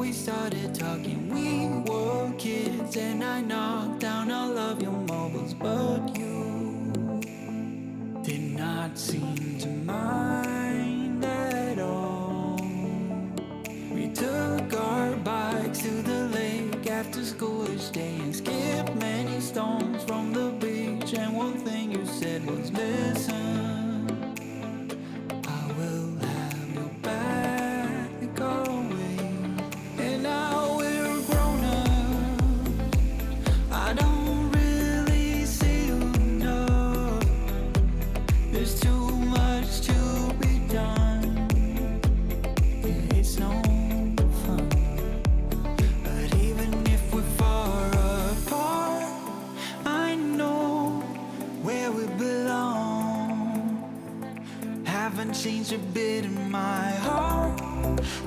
we started talking, we were kids, and I knocked down all of your marbles, but you did not seem to mind at all. We took our bikes to the lake after school each day and skipped many stones from the beach, and one thing you said was, listen, I will have your back always. And now we're grown-ups, I don't really see you enough. There's too much to be done, yeah, it's no fun. But even if we're far apart, I know where we belong. Haven't changed a bit in my heart.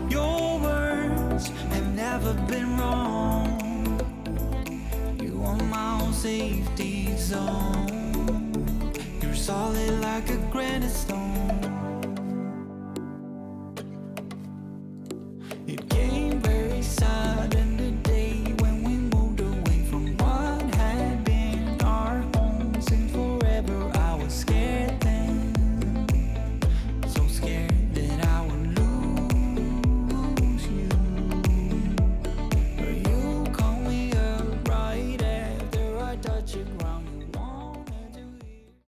Your words have never been wrong. You are my own safety zone. You're solid like a granite stone.